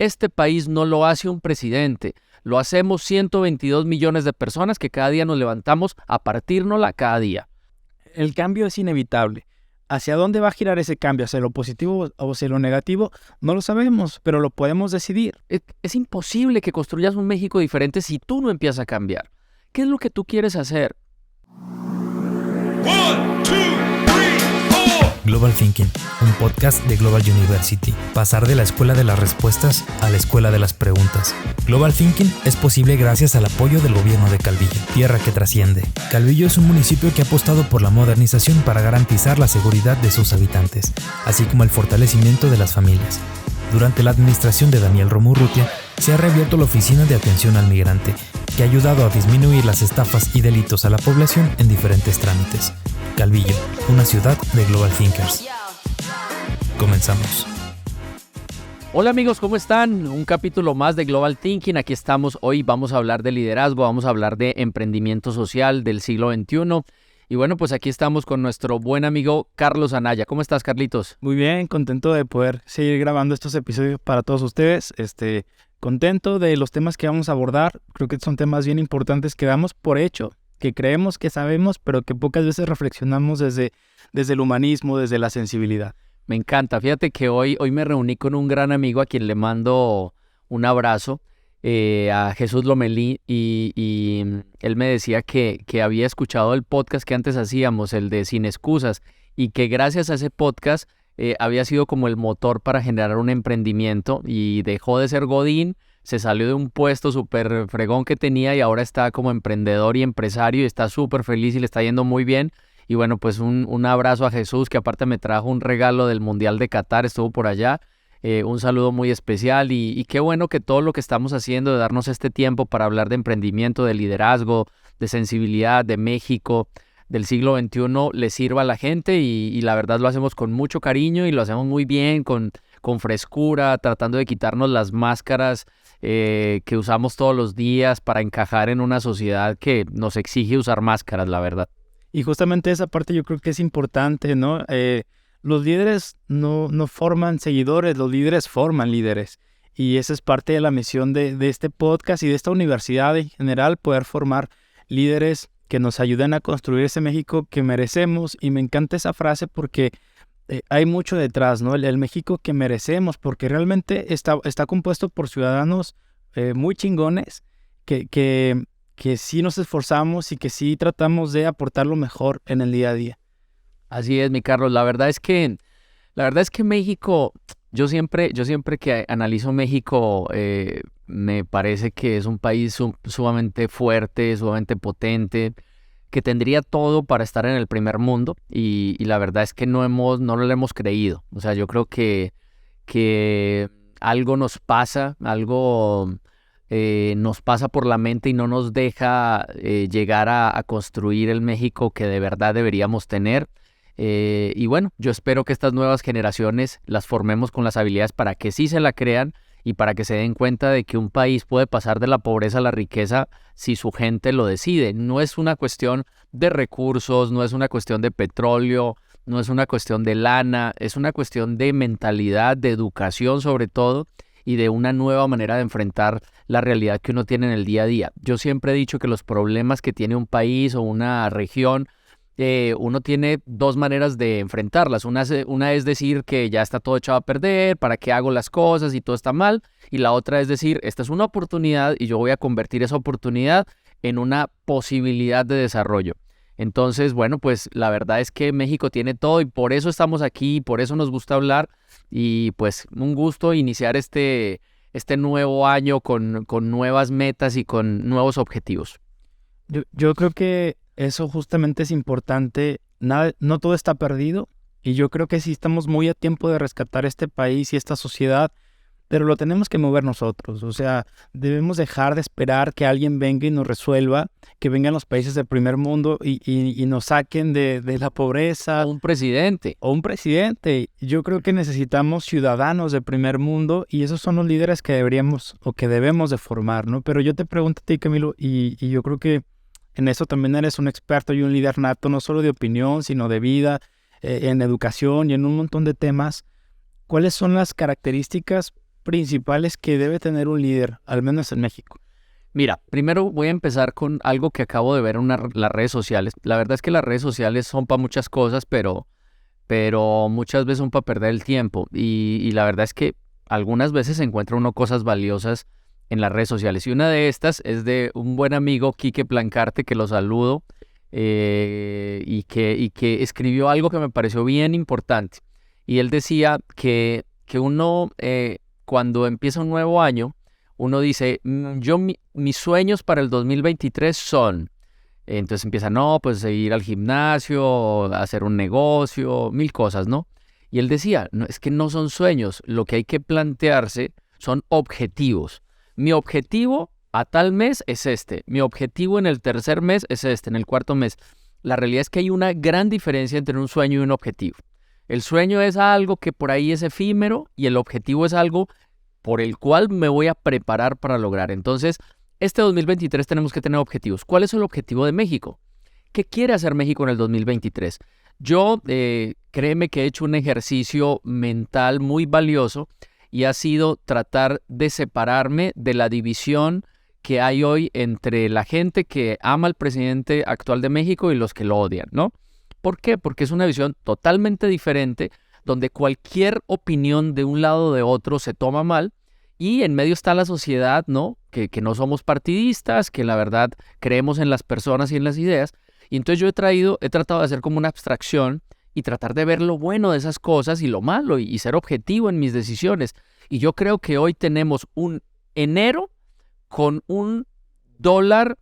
Este país no lo hace un presidente, lo hacemos 122 millones de personas que cada día nos levantamos a partírnosla cada día. El cambio es inevitable. ¿Hacia dónde va a girar ese cambio? ¿Hacia lo positivo o hacia lo negativo? No lo sabemos, pero lo podemos decidir. Es imposible que construyas un México diferente si tú no empiezas a cambiar. ¿Qué es lo que tú quieres hacer? Global Thinking, un podcast de Global University. Pasar de la escuela de las respuestas a la escuela de las preguntas. Global Thinking es posible gracias al apoyo del gobierno de Calvillo, tierra que trasciende. Calvillo es un municipio que ha apostado por la modernización para garantizar la seguridad de sus habitantes, así como el fortalecimiento de las familias. Durante la administración de Daniel Romo Urrutia, se ha reabierto la Oficina de Atención al Migrante, que ha ayudado a disminuir las estafas y delitos a la población en diferentes trámites. Calvillo, una ciudad de Global Thinkers. Comenzamos. Hola amigos, ¿cómo están? Un capítulo más de Global Thinking. Aquí estamos. Hoy vamos a hablar de liderazgo, vamos a hablar de emprendimiento social del siglo XXI. Y bueno, pues aquí estamos con nuestro buen amigo Carlos Anaya. ¿Cómo estás, Carlitos? Muy bien, contento de poder seguir grabando estos episodios para todos ustedes. Contento de los temas que vamos a abordar. Creo que son temas bien importantes que damos por hecho, que creemos que sabemos, pero que pocas veces reflexionamos desde el humanismo, desde la sensibilidad. Me encanta. Fíjate que hoy me reuní con un gran amigo a quien le mando un abrazo, a Jesús Lomelí, y él me decía que había escuchado el podcast que antes hacíamos, el de Sin Excusas, y que gracias a ese podcast había sido como el motor para generar un emprendimiento y dejó de ser godín, se salió de un puesto súper fregón que tenía y ahora está como emprendedor y empresario y está súper feliz y le está yendo muy bien. Y bueno, pues un abrazo a Jesús, que aparte me trajo un regalo del Mundial de Qatar, estuvo por allá. Un saludo muy especial y qué bueno que todo lo que estamos haciendo de darnos este tiempo para hablar de emprendimiento, de liderazgo, de sensibilidad, de México, del siglo XXI, le sirva a la gente y la verdad lo hacemos con mucho cariño y lo hacemos muy bien, con frescura, tratando de quitarnos las máscaras que usamos todos los días para encajar en una sociedad que nos exige usar máscaras, la verdad. Y justamente esa parte yo creo que es importante, ¿no? Los líderes no forman seguidores, los líderes forman líderes. Y esa es parte de la misión de este podcast y de esta universidad en general, poder formar líderes que nos ayuden a construir ese México que merecemos. Y me encanta esa frase porque hay mucho detrás, ¿no? El México que merecemos, porque realmente está compuesto por ciudadanos muy chingones que sí nos esforzamos y que sí tratamos de aportar lo mejor en el día a día. Así es, mi Carlos. La verdad es que México, yo siempre que analizo México, me parece que es un país sumamente fuerte, sumamente potente, que tendría todo para estar en el primer mundo y la verdad es que no lo hemos creído. O sea, yo creo que algo nos pasa, algo nos pasa por la mente y no nos deja llegar a construir el México que de verdad deberíamos tener. Y bueno, yo espero que estas nuevas generaciones las formemos con las habilidades para que sí se la crean y para que se den cuenta de que un país puede pasar de la pobreza a la riqueza si su gente lo decide. No es una cuestión de recursos, no es una cuestión de petróleo, no es una cuestión de lana, es una cuestión de mentalidad, de educación sobre todo, y de una nueva manera de enfrentar la realidad que uno tiene en el día a día. Yo siempre he dicho que los problemas que tiene un país o una región, uno tiene dos maneras de enfrentarlas. Una es decir que ya está todo echado a perder, ¿para qué hago las cosas y todo está mal? Y la otra es decir, esta es una oportunidad y yo voy a convertir esa oportunidad en una posibilidad de desarrollo. Entonces, bueno, pues la verdad es que México tiene todo y por eso estamos aquí, por eso nos gusta hablar y pues un gusto iniciar este nuevo año con nuevas metas y con nuevos objetivos. Yo creo que eso justamente es importante. No todo está perdido y yo creo que sí estamos muy a tiempo de rescatar este país y esta sociedad, pero lo tenemos que mover nosotros. O sea, debemos dejar de esperar que alguien venga y nos resuelva, que vengan los países del primer mundo y nos saquen de la pobreza. Un presidente. O un presidente. Yo creo que necesitamos ciudadanos del primer mundo y esos son los líderes que deberíamos o que debemos de formar, ¿no? Pero yo te pregunto a ti, Camilo, y yo creo que en eso también eres un experto y un líder nato, no solo de opinión, sino de vida, en educación y en un montón de temas. ¿Cuáles son las características principales que debe tener un líder, al menos en México? Mira, primero voy a empezar con algo que acabo de ver en las redes sociales. La verdad es que las redes sociales son para muchas cosas, pero muchas veces son para perder el tiempo. Y la verdad es que algunas veces se encuentra uno cosas valiosas en las redes sociales. Y una de estas es de un buen amigo, Quique Plancarte, que lo saludo, y que escribió algo que me pareció bien importante. Y él decía que uno, cuando empieza un nuevo año, uno dice, mis sueños para el 2023 son... Entonces empieza, no, pues ir al gimnasio, hacer un negocio, mil cosas, ¿no? Y él decía, no, es que no son sueños, lo que hay que plantearse son objetivos. Mi objetivo a tal mes es este, mi objetivo en el tercer mes es este, en el cuarto mes. La realidad es que hay una gran diferencia entre un sueño y un objetivo. El sueño es algo que por ahí es efímero y el objetivo es algo por el cual me voy a preparar para lograr. Entonces, este 2023 tenemos que tener objetivos. ¿Cuál es el objetivo de México? ¿Qué quiere hacer México en el 2023? Yo, créeme que he hecho un ejercicio mental muy valioso y ha sido tratar de separarme de la división que hay hoy entre la gente que ama al presidente actual de México y los que lo odian, ¿no? ¿Por qué? Porque es una visión totalmente diferente, donde cualquier opinión de un lado o de otro se toma mal, y en medio está la sociedad, ¿no? Que no somos partidistas, que la verdad creemos en las personas y en las ideas. Y entonces yo he tratado de hacer como una abstracción y tratar de ver lo bueno de esas cosas y lo malo y ser objetivo en mis decisiones. Y yo creo que hoy tenemos un enero con un dólar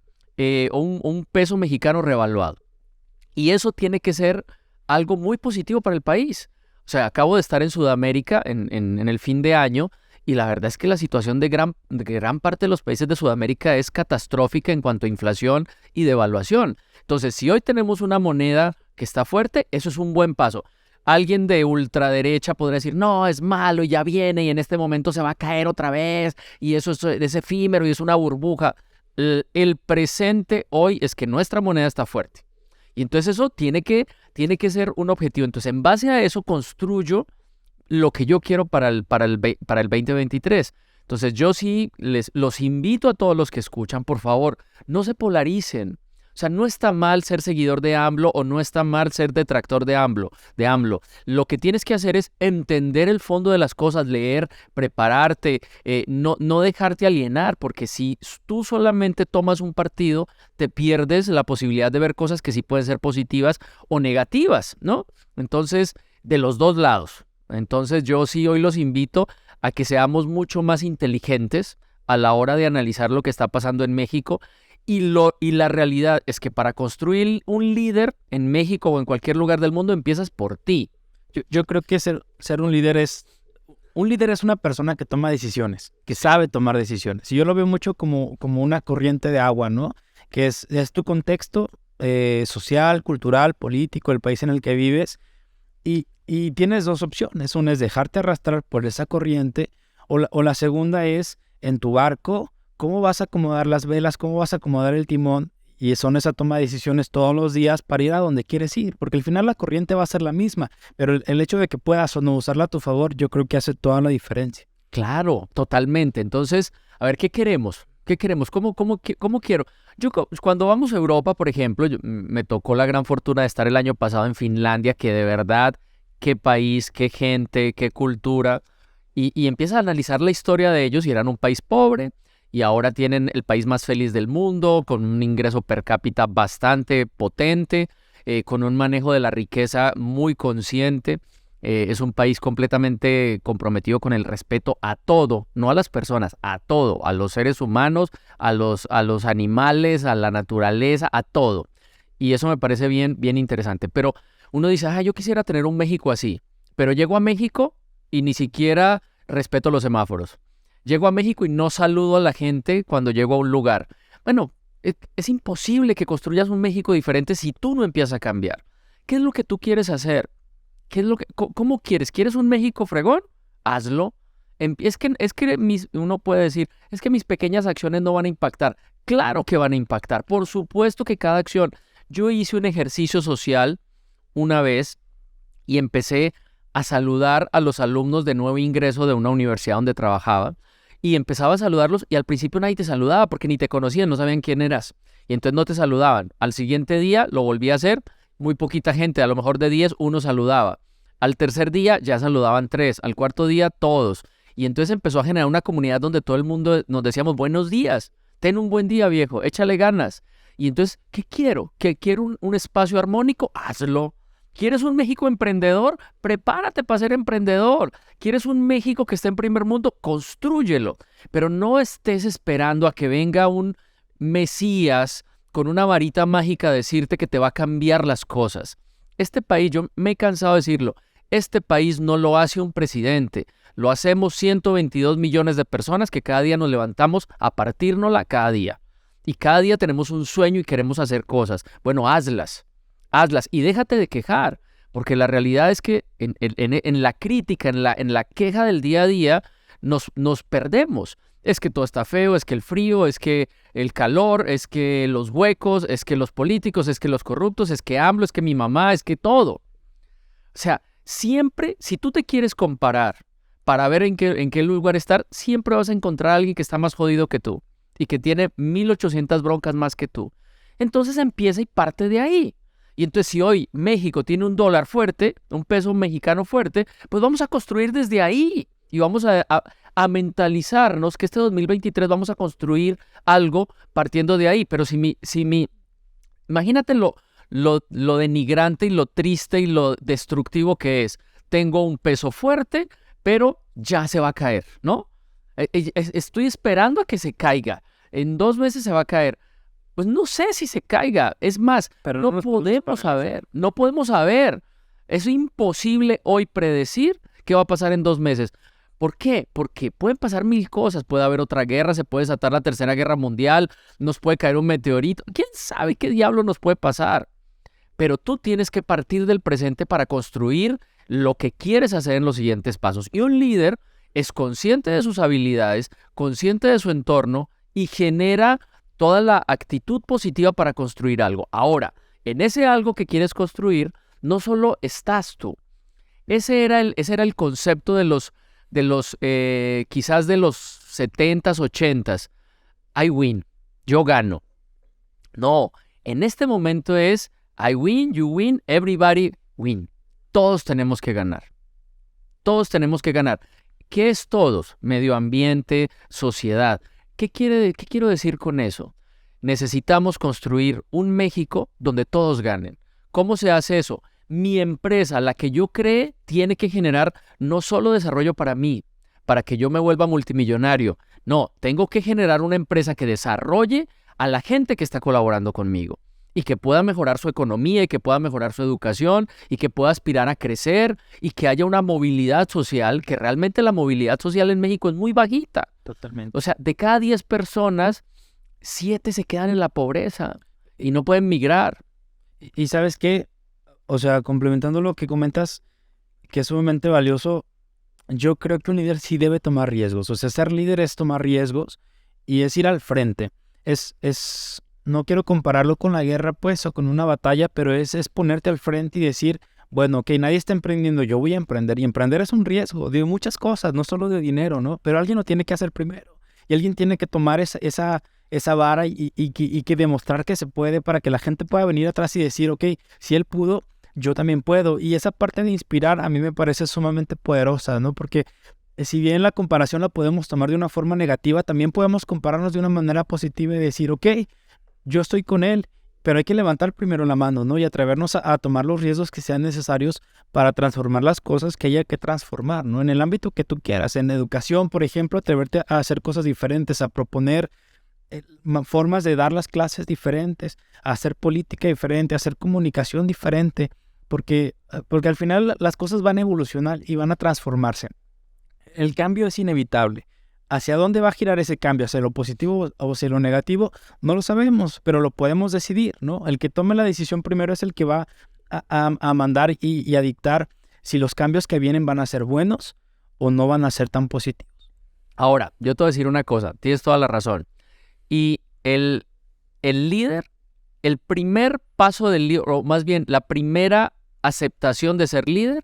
o un peso mexicano revaluado. Y eso tiene que ser algo muy positivo para el país. O sea, acabo de estar en Sudamérica en el fin de año y la verdad es que la situación de gran parte de los países de Sudamérica es catastrófica en cuanto a inflación y devaluación. Entonces, si hoy tenemos una moneda que está fuerte, eso es un buen paso. Alguien de ultraderecha podría decir, no, es malo y ya viene y en este momento se va a caer otra vez y eso es efímero y es una burbuja. El presente hoy es que nuestra moneda está fuerte. Y entonces eso tiene que ser un objetivo. Entonces, en base a eso construyo lo que yo quiero para el 2023. Entonces, yo sí los invito a todos los que escuchan, por favor, no se polaricen. O sea, no está mal ser seguidor de AMLO o no está mal ser detractor de AMLO. Lo que tienes que hacer es entender el fondo de las cosas, leer, prepararte, no dejarte alienar, porque si tú solamente tomas un partido, te pierdes la posibilidad de ver cosas que sí pueden ser positivas o negativas, ¿no? Entonces, de los dos lados. Entonces, yo sí hoy los invito a que seamos mucho más inteligentes a la hora de analizar lo que está pasando en México. Y la realidad es que para construir un líder en México o en cualquier lugar del mundo empiezas por ti. Yo creo que ser un líder es una persona que toma decisiones, que sabe tomar decisiones. Y yo lo veo mucho como una corriente de agua, ¿no? Que es tu contexto social, cultural, político, el país en el que vives. Y tienes dos opciones. Una es dejarte arrastrar por esa corriente o la segunda es en tu barco. ¿Cómo vas a acomodar las velas? ¿Cómo vas a acomodar el timón? Y son esa toma de decisiones todos los días para ir a donde quieres ir. Porque al final la corriente va a ser la misma. Pero el hecho de que puedas o no usarla a tu favor, yo creo que hace toda la diferencia. Claro, totalmente. Entonces, a ver, ¿qué queremos? ¿Qué queremos? ¿Cómo quiero? Yo, cuando vamos a Europa, por ejemplo, me tocó la gran fortuna de estar el año pasado en Finlandia, que de verdad, qué país, qué gente, qué cultura. Y empiezas a analizar la historia de ellos y eran un país pobre. Y ahora tienen el país más feliz del mundo, con un ingreso per cápita bastante potente, con un manejo de la riqueza muy consciente. Es un país completamente comprometido con el respeto a todo, no a las personas, a todo, a los seres humanos, a los animales, a la naturaleza, a todo. Y eso me parece bien interesante. Pero uno dice, yo quisiera tener un México así. Pero llego a México y ni siquiera respeto los semáforos. Llego a México y no saludo a la gente cuando llego a un lugar. Bueno, es imposible que construyas un México diferente si tú no empiezas a cambiar. ¿Qué es lo que tú quieres hacer? ¿Cómo quieres? ¿Quieres un México fregón? Hazlo. Uno puede decir, es que mis pequeñas acciones no van a impactar. Claro que van a impactar. Por supuesto que cada acción. Yo hice un ejercicio social una vez y empecé a saludar a los alumnos de nuevo ingreso de una universidad donde trabajaba y empezaba a saludarlos y al principio nadie te saludaba porque ni te conocían, no sabían quién eras y entonces no te saludaban. Al siguiente día lo volví a hacer, muy poquita gente, a lo mejor de 10 uno saludaba. Al tercer día ya saludaban 3, al cuarto día todos. Y entonces empezó a generar una comunidad donde todo el mundo nos decíamos buenos días, ten un buen día viejo, échale ganas. Y entonces, ¿qué quiero? ¿Que quiero un espacio armónico? Hazlo. ¿Quieres un México emprendedor? Prepárate para ser emprendedor. ¿Quieres un México que esté en primer mundo? Constrúyelo. Pero no estés esperando a que venga un Mesías con una varita mágica a decirte que te va a cambiar las cosas. Este país, yo me he cansado de decirlo, este país no lo hace un presidente. Lo hacemos 122 millones de personas que cada día nos levantamos a partírnosla cada día. Y cada día tenemos un sueño y queremos hacer cosas. Bueno, hazlas y déjate de quejar, porque la realidad es que en la crítica, en la queja del día a día, nos perdemos. Es que todo está feo, es que el frío, es que el calor, es que los huecos, es que los políticos, es que los corruptos, es que AMLO, es que mi mamá, es que todo. O sea, siempre, si tú te quieres comparar para ver en qué lugar estar, siempre vas a encontrar a alguien que está más jodido que tú y que tiene 1800 broncas más que tú. Entonces empieza y parte de ahí. Y entonces si hoy México tiene un dólar fuerte, un peso mexicano fuerte, pues vamos a construir desde ahí y vamos a mentalizarnos que este 2023 vamos a construir algo partiendo de ahí. Pero imagínate lo denigrante y lo triste y lo destructivo que es. Tengo un peso fuerte, pero ya se va a caer, ¿no? Estoy esperando a que se caiga. En 2 meses se va a caer. Pues no sé si se caiga. Es más, Pero no podemos saber. No podemos saber. Es imposible hoy predecir qué va a pasar en 2 meses. ¿Por qué? Porque pueden pasar 1000 cosas. Puede haber otra guerra, se puede desatar la Tercera Guerra Mundial, nos puede caer un meteorito. ¿Quién sabe qué diablo nos puede pasar? Pero tú tienes que partir del presente para construir lo que quieres hacer en los siguientes pasos. Y un líder es consciente de sus habilidades, consciente de su entorno y genera toda la actitud positiva para construir algo. Ahora, en ese algo que quieres construir, no solo estás tú. Ese era el concepto quizás de los 70s, 80s. I win, yo gano. No, en este momento es I win, you win, everybody win. Todos tenemos que ganar. Todos tenemos que ganar. ¿Qué es todos? Medio ambiente, sociedad. ¿Qué quiero decir con eso? Necesitamos construir un México donde todos ganen. ¿Cómo se hace eso? Mi empresa, la que yo cree, tiene que generar no solo desarrollo para mí, para que yo me vuelva multimillonario. No, tengo que generar una empresa que desarrolle a la gente que está colaborando conmigo y que pueda mejorar su economía y que pueda mejorar su educación y que pueda aspirar a crecer y que haya una movilidad social, que realmente la movilidad social en México es muy bajita. Totalmente. O sea, de cada 10 personas, 7 se quedan en la pobreza y no pueden migrar. Y ¿sabes qué? O sea, complementando lo que comentas, que es sumamente valioso, yo creo que un líder sí debe tomar riesgos. O sea, ser líder es tomar riesgos y es ir al frente. No quiero compararlo con la guerra, pues, o con una batalla, pero es ponerte al frente y decir, bueno, ok, nadie está emprendiendo, yo voy a emprender. Y emprender es un riesgo de muchas cosas, no solo de dinero, ¿no? Pero alguien lo tiene que hacer primero. Y alguien tiene que tomar esa vara y que demostrar que se puede para que la gente pueda venir atrás y decir, ok, si él pudo, yo también puedo. Y esa parte de inspirar a mí me parece sumamente poderosa, ¿no? Porque si bien la comparación la podemos tomar de una forma negativa, también podemos compararnos de una manera positiva y decir, ok, yo estoy con él, pero hay que levantar primero la mano, ¿no? Y atrevernos a tomar los riesgos que sean necesarios para transformar las cosas que haya que transformar, ¿no? En el ámbito que tú quieras. En educación, por ejemplo, atreverte a hacer cosas diferentes, a proponer formas de dar las clases diferentes, a hacer política diferente, a hacer comunicación diferente, porque al final las cosas van a evolucionar y van a transformarse. El cambio es inevitable. ¿Hacia dónde va a girar ese cambio? ¿Hacia lo positivo o hacia lo negativo? No lo sabemos, pero lo podemos decidir, ¿no? El que tome la decisión primero es el que va a mandar y a dictar si los cambios que vienen van a ser buenos o no van a ser tan positivos. Ahora, yo te voy a decir una cosa, tienes toda la razón. Y el líder, el primer paso del líder, o más bien la primera aceptación de ser líder,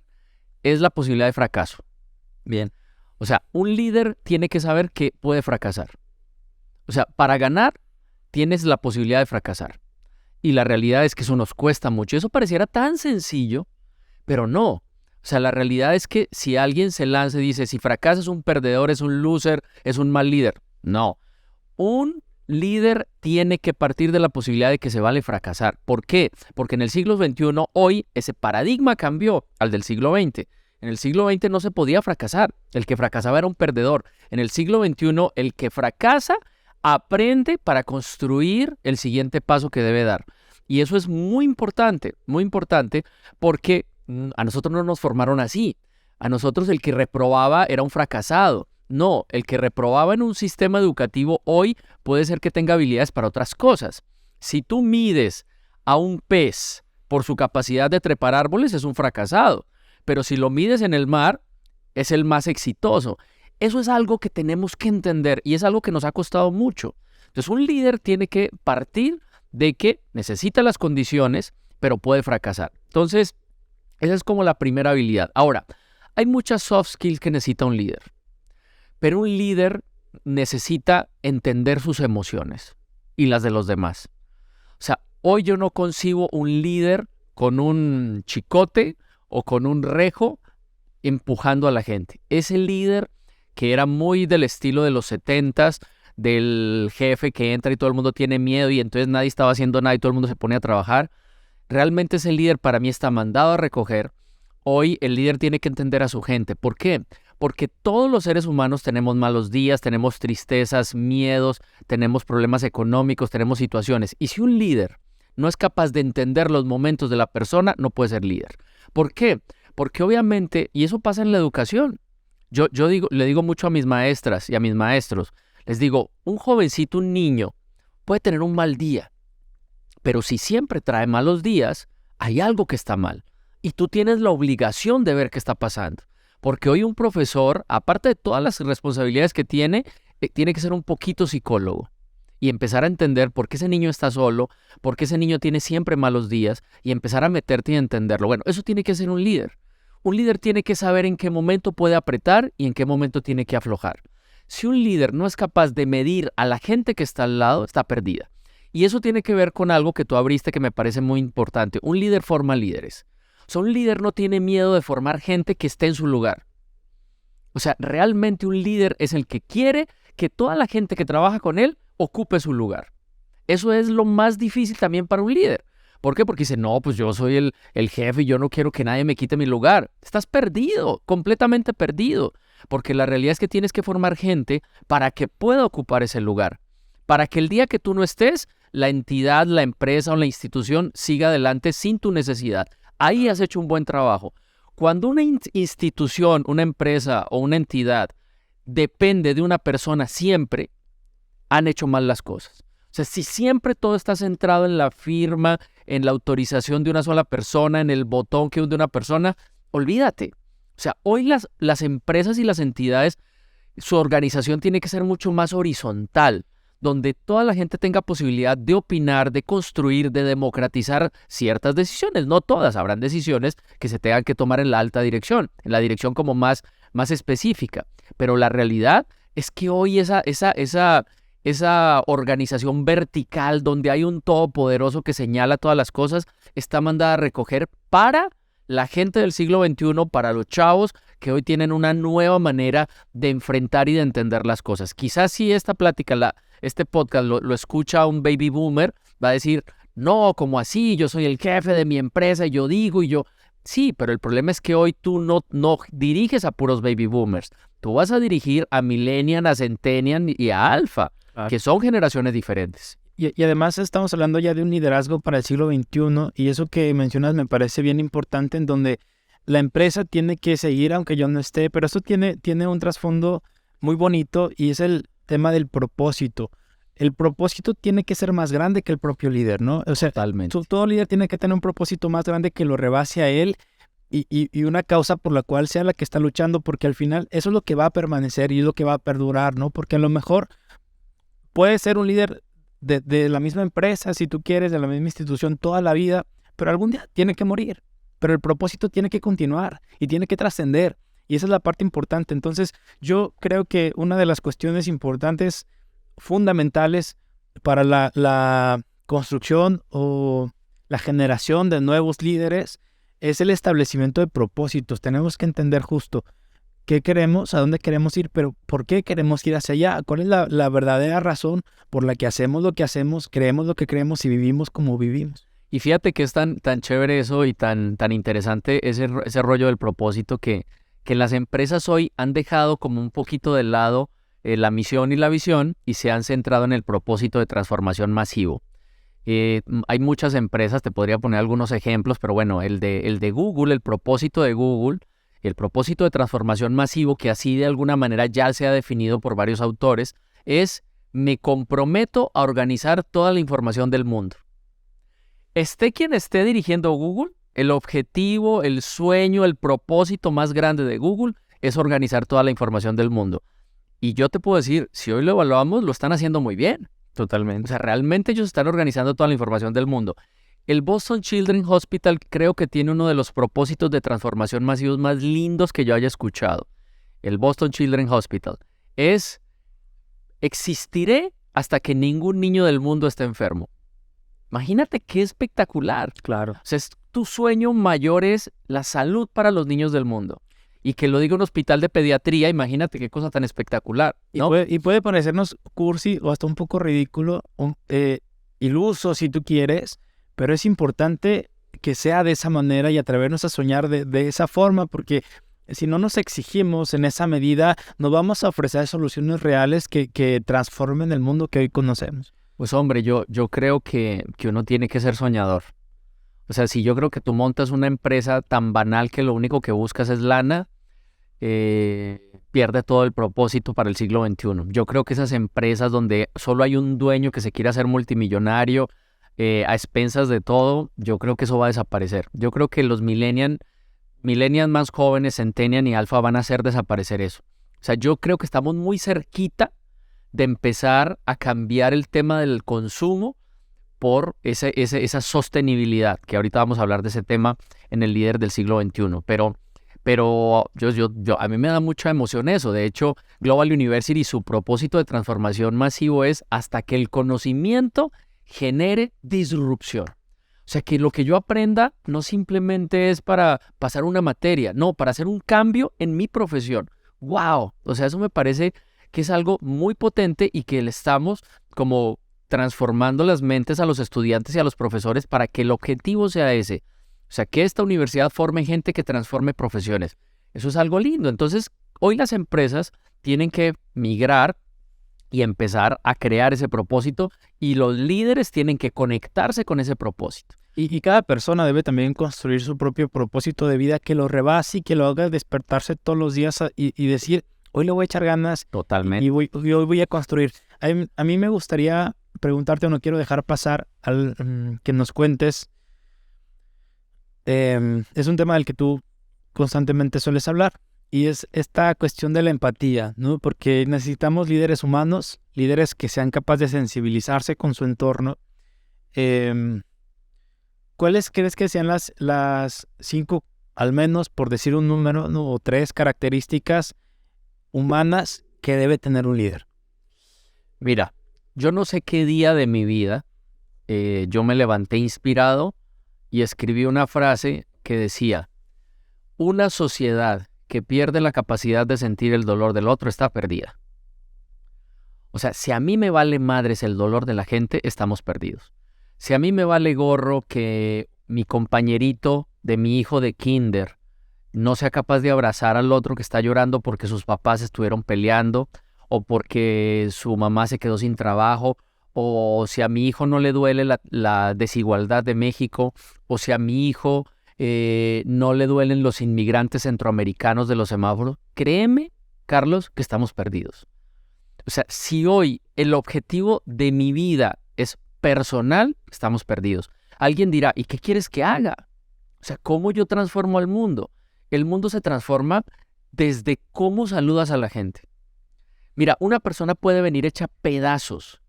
es la posibilidad de fracaso. Bien. O sea, un líder tiene que saber que puede fracasar. O sea, para ganar tienes la posibilidad de fracasar. Y la realidad es que eso nos cuesta mucho. Eso pareciera tan sencillo, pero no. O sea, la realidad es que si alguien se lanza y dice, si fracasas es un perdedor, es un loser, es un mal líder. No. Un líder tiene que partir de la posibilidad de que se vale fracasar. ¿Por qué? Porque en el siglo XXI, hoy, ese paradigma cambió al del siglo XX. En el siglo XX no se podía fracasar. El que fracasaba era un perdedor. En el siglo XXI, el que fracasa aprende para construir el siguiente paso que debe dar. Y eso es muy importante porque a nosotros no nos formaron así. A nosotros el que reprobaba era un fracasado. No, el que reprobaba en un sistema educativo hoy puede ser que tenga habilidades para otras cosas. Si tú mides a un pez por su capacidad de trepar árboles, es un fracasado. Pero si lo mides en el mar, es el más exitoso. Eso es algo que tenemos que entender y es algo que nos ha costado mucho. Entonces, un líder tiene que partir de que necesita las condiciones, pero puede fracasar. Entonces, esa es como la primera habilidad. Ahora, hay muchas soft skills que necesita un líder. Pero un líder necesita entender sus emociones y las de los demás. O sea, hoy yo no concibo un líder con un chicote o con un rejo empujando a la gente. Ese líder que era muy del estilo de los 70s, del jefe que entra y todo el mundo tiene miedo y entonces nadie estaba haciendo nada y todo el mundo se pone a trabajar. Realmente ese líder para mí está mandado a recoger. Hoy el líder tiene que entender a su gente. ¿Por qué? Porque todos los seres humanos tenemos malos días, tenemos tristezas, miedos, tenemos problemas económicos, tenemos situaciones. Y si un líder no es capaz de entender los momentos de la persona, no puede ser líder. ¿Por qué? Porque obviamente, y eso pasa en la educación, le digo mucho a mis maestras y a mis maestros, les digo, un jovencito, un niño, puede tener un mal día, pero si siempre trae malos días, hay algo que está mal. Y tú tienes la obligación de ver qué está pasando. Porque hoy un profesor, aparte de todas las responsabilidades que tiene que ser un poquito psicólogo y empezar a entender por qué ese niño está solo, por qué ese niño tiene siempre malos días y empezar a meterte y entenderlo. Bueno, eso tiene que ser un líder. Un líder tiene que saber en qué momento puede apretar y en qué momento tiene que aflojar. Si un líder no es capaz de medir a la gente que está al lado, está perdida. Y eso tiene que ver con algo que tú abriste que me parece muy importante. Un líder forma líderes. O sea, un líder no tiene miedo de formar gente que esté en su lugar. O sea, realmente un líder es el que quiere que toda la gente que trabaja con él ocupe su lugar. Eso es lo más difícil también para un líder. ¿Por qué? Porque dice, no, pues yo soy el jefe y yo no quiero que nadie me quite mi lugar. Estás perdido, completamente perdido. Porque la realidad es que tienes que formar gente para que pueda ocupar ese lugar. Para que el día que tú no estés, la entidad, la empresa o la institución siga adelante sin tu necesidad. Ahí has hecho un buen trabajo. Cuando una institución, una empresa o una entidad depende de una persona siempre, han hecho mal las cosas. O sea, si siempre todo está centrado en la firma, en la autorización de una sola persona, en el botón que hunde una persona, olvídate. O sea, hoy las empresas y las entidades, su organización tiene que ser mucho más horizontal, donde toda la gente tenga posibilidad de opinar, de construir, de democratizar ciertas decisiones. No todas, habrán decisiones que se tengan que tomar en la alta dirección, en la dirección como más específica. Pero la realidad es que hoy esa organización vertical donde hay un todopoderoso que señala todas las cosas está mandada a recoger para la gente del siglo XXI, para los chavos que hoy tienen una nueva manera de enfrentar y de entender las cosas. Quizás si esta plática, este podcast lo escucha un baby boomer, va a decir, no, ¿cómo así? Yo soy el jefe de mi empresa, yo digo y yo... Sí, pero el problema es que hoy tú no diriges a puros baby boomers. Tú vas a dirigir a millennial, a centennial y a alfa, que son generaciones diferentes. Y además estamos hablando ya de un liderazgo para el siglo XXI y eso que mencionas me parece bien importante en donde la empresa tiene que seguir aunque yo no esté, pero eso tiene un trasfondo muy bonito y es el tema del propósito. El propósito tiene que ser más grande que el propio líder, ¿no? O sea, totalmente. Todo líder tiene que tener un propósito más grande que lo rebase a él y una causa por la cual sea la que está luchando, porque al final eso es lo que va a permanecer y es lo que va a perdurar, ¿no? Porque a lo mejor puede ser un líder de la misma empresa, si tú quieres, de la misma institución toda la vida, pero algún día tiene que morir. pero el propósito tiene que continuar y tiene que trascender. Y esa es la parte importante. Entonces, yo creo que una de las cuestiones importantes, fundamentales para la construcción o la generación de nuevos líderes es el establecimiento de propósitos. Tenemos que entender justo qué queremos, a dónde queremos ir, pero por qué queremos ir hacia allá. ¿Cuál es la verdadera razón por la que hacemos lo que hacemos, creemos lo que creemos y vivimos como vivimos? Y fíjate que es tan chévere eso y tan interesante ese rollo del propósito que las empresas hoy han dejado como un poquito de lado la misión y la visión y se han centrado en el propósito de transformación masivo. Hay muchas empresas, te podría poner algunos ejemplos, pero bueno, el de Google, el propósito de Google, el propósito de transformación masivo, que así de alguna manera ya se ha definido por varios autores, es: me comprometo a organizar toda la información del mundo. Esté quien esté dirigiendo Google, el objetivo, el sueño, el propósito más grande de Google es organizar toda la información del mundo. Y yo te puedo decir, si hoy lo evaluamos, lo están haciendo muy bien. Totalmente. O sea, realmente ellos están organizando toda la información del mundo. El Boston Children's Hospital creo que tiene uno de los propósitos de transformación masivos más lindos que yo haya escuchado. El Boston Children's Hospital es: existiré hasta que ningún niño del mundo esté enfermo. Imagínate qué espectacular. Claro. O sea, tu sueño mayor es la salud para los niños del mundo. Y que lo diga un hospital de pediatría, imagínate qué cosa tan espectacular, ¿no? Y puede parecernos cursi o hasta un poco ridículo, iluso si tú quieres, pero es importante que sea de esa manera y atrevernos a soñar de esa forma, porque si no nos exigimos en esa medida, no vamos a ofrecer soluciones reales que transformen el mundo que hoy conocemos. Pues hombre, yo creo que uno tiene que ser soñador. O sea, si yo creo que tú montas una empresa tan banal que lo único que buscas es lana, pierde todo el propósito para el siglo XXI. Yo creo que esas empresas donde solo hay un dueño que se quiere hacer multimillonario a expensas de todo, yo creo que eso va a desaparecer. Yo creo que los millennials más jóvenes, Centennial y Alpha, van a hacer desaparecer eso. O sea, yo creo que estamos muy cerquita de empezar a cambiar el tema del consumo por esa sostenibilidad, que ahorita vamos a hablar de ese tema en el líder del siglo XXI. Pero a mí me da mucha emoción eso. De hecho, Global University, su propósito de transformación masivo es hasta que el conocimiento genere disrupción. O sea, que lo que yo aprenda no simplemente es para pasar una materia, no, para hacer un cambio en mi profesión. ¡Wow! O sea, eso me parece que es algo muy potente y que le estamos como transformando las mentes a los estudiantes y a los profesores para que el objetivo sea ese. O sea, que esta universidad forme gente que transforme profesiones. Eso es algo lindo. Entonces, hoy las empresas tienen que migrar y empezar a crear ese propósito y los líderes tienen que conectarse con ese propósito. Y cada persona debe también construir su propio propósito de vida que lo rebase y que lo haga despertarse todos los días y decir, hoy le voy a echar ganas. Totalmente. Y hoy voy a construir. A mí me gustaría preguntarte, o no quiero dejar pasar que nos cuentes. Es un tema del que tú constantemente sueles hablar y es esta cuestión de la empatía, ¿no? Porque necesitamos líderes humanos, líderes que sean capaces de sensibilizarse con su entorno. ¿Cuáles crees que sean las 5, al menos por decir un número, ¿no? O 3 características humanas que debe tener un líder? Mira, yo no sé qué día de mi vida yo me levanté inspirado y escribí una frase que decía: una sociedad que pierde la capacidad de sentir el dolor del otro está perdida. O sea, si a mí me vale madres el dolor de la gente, estamos perdidos. Si a mí me vale gorro que mi compañerito de mi hijo de kinder no sea capaz de abrazar al otro que está llorando porque sus papás estuvieron peleando o porque su mamá se quedó sin trabajo, o si a mi hijo no le duele la desigualdad de México, o si a mi hijo no le duelen los inmigrantes centroamericanos de los semáforos, créeme, Carlos, que estamos perdidos. O sea, si hoy el objetivo de mi vida es personal, estamos perdidos. Alguien dirá, ¿y qué quieres que haga? O sea, ¿cómo yo transformo al mundo? El mundo se transforma desde cómo saludas a la gente. Mira, una persona puede venir hecha pedazos,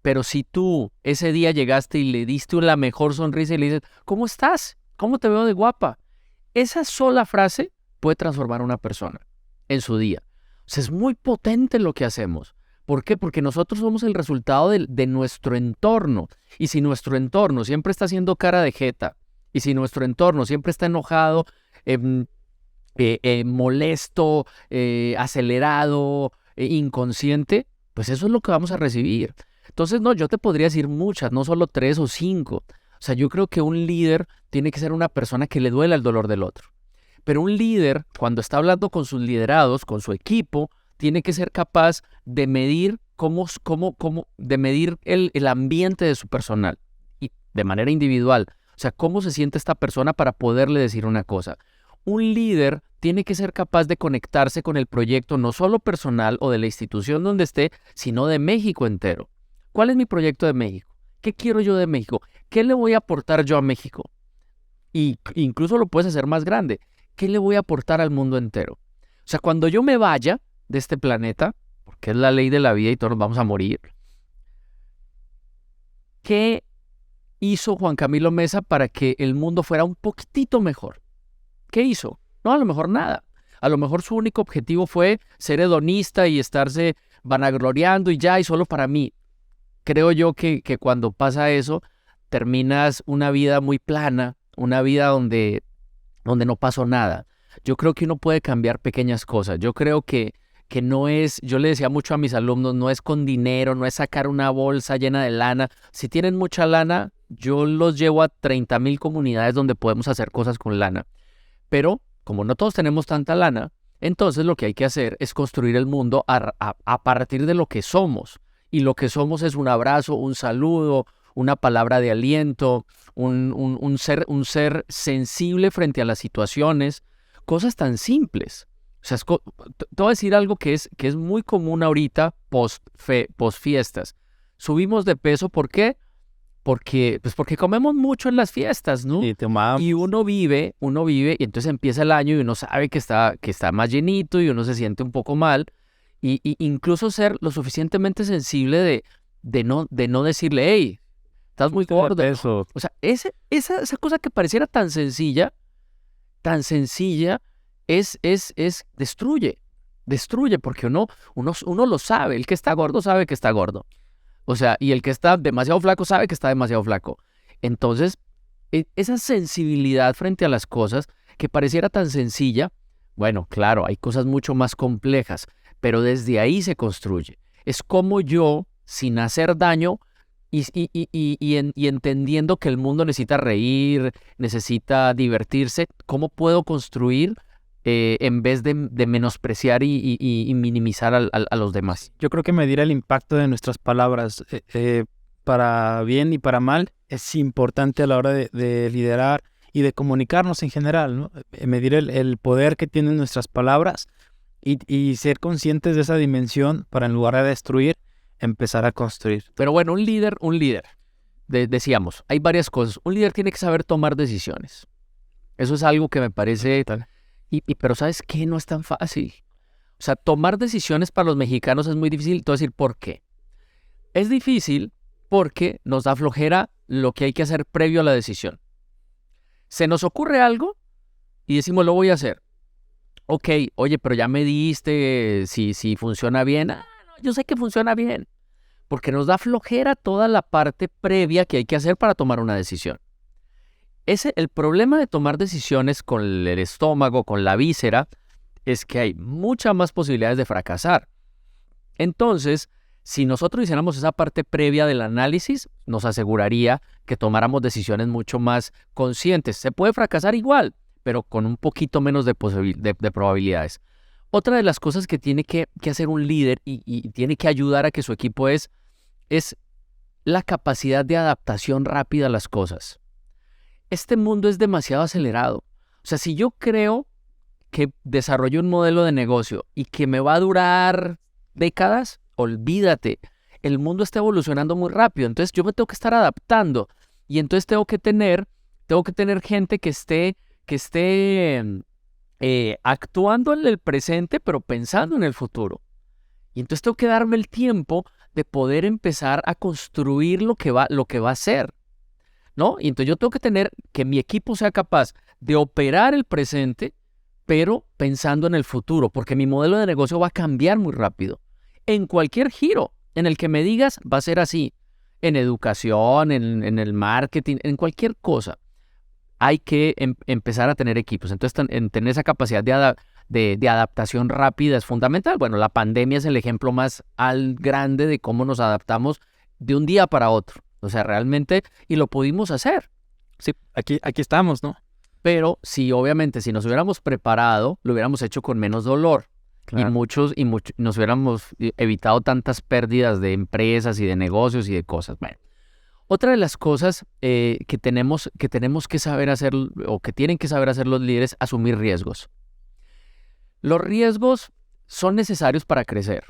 pero si tú ese día llegaste y le diste la mejor sonrisa y le dices, ¿cómo estás? ¿Cómo te veo de guapa? esa sola frase puede transformar a una persona en su día. O sea, es muy potente lo que hacemos. ¿Por qué? Porque nosotros somos el resultado de nuestro entorno. Y si nuestro entorno siempre está haciendo cara de jeta, y si nuestro entorno siempre está enojado, molesto, acelerado, inconsciente, pues eso es lo que vamos a recibir. Entonces, no, yo te podría decir muchas, no solo 3 o 5. O sea, yo creo que un líder tiene que ser una persona que le duela el dolor del otro. Pero un líder, cuando está hablando con sus liderados, con su equipo, tiene que ser capaz de medir de medir el ambiente de su personal y de manera individual. O sea, cómo se siente esta persona para poderle decir una cosa. Un líder tiene que ser capaz de conectarse con el proyecto no solo personal o de la institución donde esté, sino de México entero. ¿Cuál es mi proyecto de México? ¿Qué quiero yo de México? ¿Qué le voy a aportar yo a México? Y incluso lo puedes hacer más grande. ¿Qué le voy a aportar al mundo entero? O sea, cuando yo me vaya de este planeta, porque es la ley de la vida y todos nos vamos a morir, ¿qué hizo Juan Camilo Mesa para que el mundo fuera un poquitito mejor? ¿Qué hizo? No, a lo mejor nada. A lo mejor su único objetivo fue ser hedonista y estarse vanagloriando y ya, y solo para mí. Creo yo que cuando pasa eso, terminas una vida muy plana, una vida donde no pasó nada. Yo creo que uno puede cambiar pequeñas cosas. Yo creo que no es, yo le decía mucho a mis alumnos, no es con dinero, no es sacar una bolsa llena de lana. Si tienen mucha lana, yo los llevo a 30,000 comunidades donde podemos hacer cosas con lana. Pero como no todos tenemos tanta lana, entonces lo que hay que hacer es construir el mundo a partir de lo que somos. Y lo que somos es un abrazo, un saludo, una palabra de aliento, un ser sensible frente a las situaciones, cosas tan simples. O sea, te voy a decir algo que es muy común ahorita post fiestas. Subimos de peso, ¿por qué? Porque comemos mucho en las fiestas, ¿no? Y uno vive, y entonces empieza el año y uno sabe que está más llenito y uno se siente un poco mal. Y incluso ser lo suficientemente sensible de no decirle, hey, estás muy gordo. O sea, esa cosa que pareciera tan sencilla, destruye, porque uno lo sabe. El que está gordo sabe que está gordo. O sea, y el que está demasiado flaco sabe que está demasiado flaco. Entonces, esa sensibilidad frente a las cosas que pareciera tan sencilla, bueno, claro, hay cosas mucho más complejas, pero desde ahí se construye. Es como yo, sin hacer daño y entendiendo que el mundo necesita reír, necesita divertirse, ¿cómo puedo construir en vez de menospreciar y minimizar a los demás? Yo creo que medir el impacto de nuestras palabras para bien y para mal es importante a la hora de liderar y de comunicarnos en general, ¿no? Medir el poder que tienen nuestras palabras y ser conscientes de esa dimensión para, en lugar de destruir, empezar a construir. Pero bueno, un líder, decíamos, hay varias cosas. Un líder tiene que saber tomar decisiones. Eso es algo que me parece... Pero ¿sabes qué? No es tan fácil. O sea, tomar decisiones para los mexicanos es muy difícil. Te voy a decir por qué. Es difícil porque nos da flojera lo que hay que hacer previo a la decisión. Se nos ocurre algo y decimos, lo voy a hacer. Ok, oye, pero ya me diste si funciona bien. No, yo sé que funciona bien. Porque nos da flojera toda la parte previa que hay que hacer para tomar una decisión. El problema de tomar decisiones con el estómago, con la víscera, es que hay muchas más posibilidades de fracasar. Entonces, si nosotros hiciéramos esa parte previa del análisis, nos aseguraría que tomáramos decisiones mucho más conscientes. Se puede fracasar igual, pero con un poquito menos de probabilidades. Otra de las cosas que tiene que hacer un líder y tiene que ayudar a que su equipo es la capacidad de adaptación rápida a las cosas. Este mundo es demasiado acelerado. O sea, si yo creo que desarrollo un modelo de negocio y que me va a durar décadas, olvídate. El mundo está evolucionando muy rápido. Entonces yo me tengo que estar adaptando. Y entonces tengo que tener gente que esté actuando en el presente, pero pensando en el futuro. Y entonces tengo que darme el tiempo de poder empezar a construir lo que va a ser, ¿no? Y entonces yo tengo que tener que mi equipo sea capaz de operar el presente, pero pensando en el futuro, porque mi modelo de negocio va a cambiar muy rápido. En cualquier giro en el que me digas, va a ser así. En educación, en el marketing, en cualquier cosa. Hay que empezar a tener equipos. Entonces, tener esa capacidad de adaptación rápida es fundamental. Bueno, la pandemia es el ejemplo más grande de cómo nos adaptamos de un día para otro. O sea, realmente, y lo pudimos hacer. Sí, aquí estamos, ¿no? Pero sí, obviamente, si nos hubiéramos preparado, lo hubiéramos hecho con menos dolor. Claro. Y nos hubiéramos evitado tantas pérdidas de empresas y de negocios y de cosas. Bueno, otra de las cosas que tenemos que saber hacer, o que tienen que saber hacer los líderes, asumir riesgos. Los riesgos son necesarios para crecer,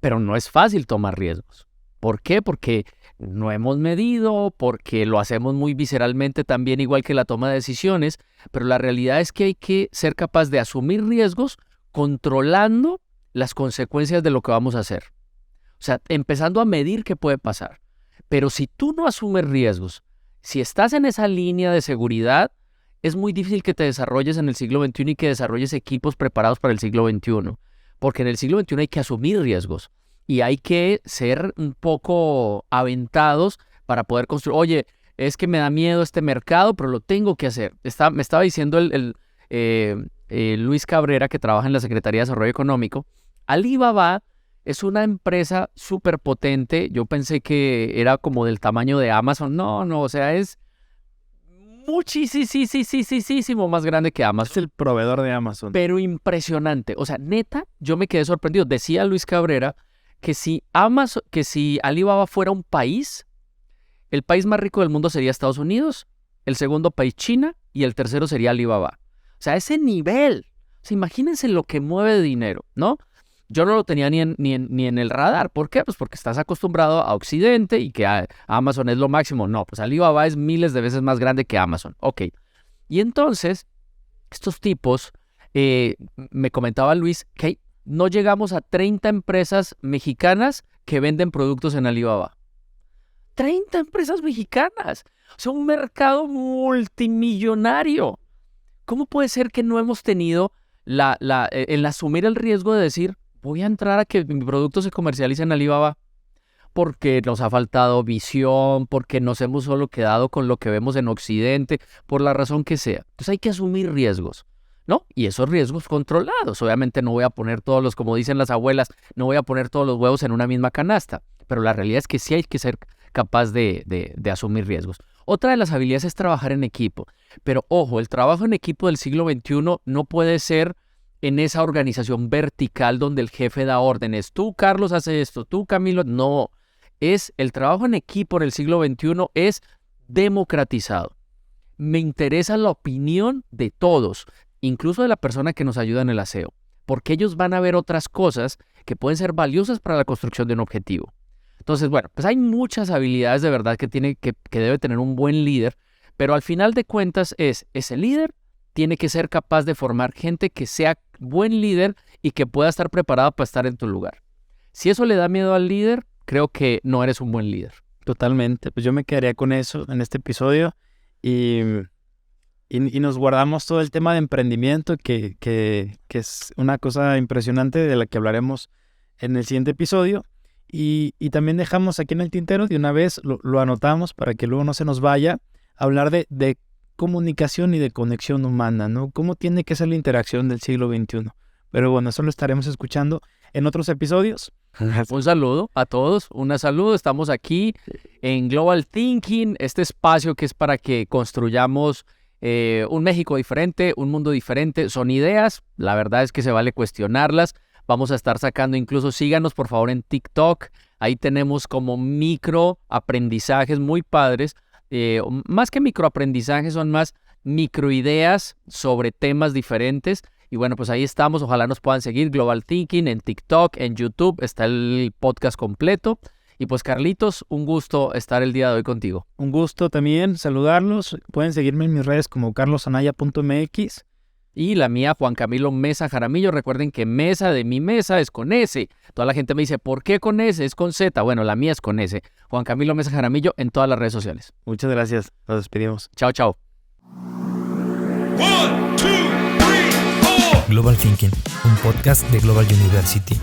pero no es fácil tomar riesgos. ¿Por qué? Porque no hemos medido, porque lo hacemos muy visceralmente también, igual que la toma de decisiones, pero la realidad es que hay que ser capaz de asumir riesgos controlando las consecuencias de lo que vamos a hacer. O sea, empezando a medir qué puede pasar. Pero si tú no asumes riesgos, si estás en esa línea de seguridad, es muy difícil que te desarrolles en el siglo XXI y que desarrolles equipos preparados para el siglo XXI. Porque en el siglo XXI hay que asumir riesgos y hay que ser un poco aventados para poder construir. Oye, es que me da miedo este mercado, pero lo tengo que hacer. Me estaba diciendo Luis Cabrera, que trabaja en la Secretaría de Desarrollo Económico. Alibaba es una empresa súper potente. Yo pensé que era como del tamaño de Amazon. No, o sea, es muchísimo más grande que Amazon. Es el proveedor de Amazon. Pero impresionante. O sea, neta, yo me quedé sorprendido. Decía Luis Cabrera que si Alibaba fuera un país, el país más rico del mundo sería Estados Unidos, el segundo país China y el tercero sería Alibaba. O sea, ese nivel. O sea, imagínense lo que mueve de dinero, ¿no? Yo no lo tenía ni en el radar. ¿Por qué? Pues porque estás acostumbrado a Occidente y que Amazon es lo máximo. No, pues Alibaba es miles de veces más grande que Amazon. Ok. Y entonces, estos tipos, me comentaba Luis, que no llegamos a 30 empresas mexicanas que venden productos en Alibaba. 30 empresas mexicanas. O sea, un mercado multimillonario. ¿Cómo puede ser que no hemos tenido el asumir el riesgo de decir, voy a entrar a que mi producto se comercialice en Alibaba? Porque nos ha faltado visión, porque nos hemos solo quedado con lo que vemos en Occidente, por la razón que sea. Entonces hay que asumir riesgos, ¿no? Y esos riesgos controlados. Obviamente no voy a poner como dicen las abuelas, no voy a poner todos los huevos en una misma canasta. Pero la realidad es que sí hay que ser capaz de asumir riesgos. Otra de las habilidades es trabajar en equipo. Pero ojo, el trabajo en equipo del siglo XXI no puede ser en esa organización vertical donde el jefe da órdenes. Tú, Carlos, hace esto. Tú, Camilo. No. El trabajo en equipo en el siglo XXI es democratizado. Me interesa la opinión de todos, incluso de la persona que nos ayuda en el aseo, porque ellos van a ver otras cosas que pueden ser valiosas para la construcción de un objetivo. Entonces, bueno, pues hay muchas habilidades de verdad que debe tener un buen líder, pero al final de cuentas ese líder tiene que ser capaz de formar gente que sea buen líder y que pueda estar preparada para estar en tu lugar. Si eso le da miedo al líder, creo que no eres un buen líder. Totalmente. Pues yo me quedaría con eso en este episodio y nos guardamos todo el tema de emprendimiento que es una cosa impresionante de la que hablaremos en el siguiente episodio. Y también dejamos aquí en el tintero, de una vez lo anotamos para que luego no se nos vaya, hablar de comunicación y de conexión humana, ¿no? ¿Cómo tiene que ser la interacción del siglo XXI? Pero bueno, eso lo estaremos escuchando en otros episodios. Un saludo a todos, un saludo. Estamos aquí en Global Thinking, este espacio que es para que construyamos un México diferente, un mundo diferente. Son ideas, la verdad es que se vale cuestionarlas. Vamos a estar sacando, incluso síganos por favor en TikTok. Ahí tenemos como micro aprendizajes muy padres. Más que microaprendizajes, son más microideas sobre temas diferentes. Y bueno, pues ahí estamos. Ojalá nos puedan seguir. Global Thinking en TikTok, en YouTube. Está el podcast completo. Y pues Carlitos, un gusto estar el día de hoy contigo. Un gusto también saludarlos. Pueden seguirme en mis redes como carlosanaya.mx. Y la mía, Juan Camilo Mesa Jaramillo. Recuerden que Mesa de mi mesa es con S. Toda la gente me dice, ¿por qué con S? Es con Z. Bueno, la mía es con S. Juan Camilo Mesa Jaramillo en todas las redes sociales. Muchas gracias. Nos despedimos. Chao, chao. Global Thinking, un podcast de Global University.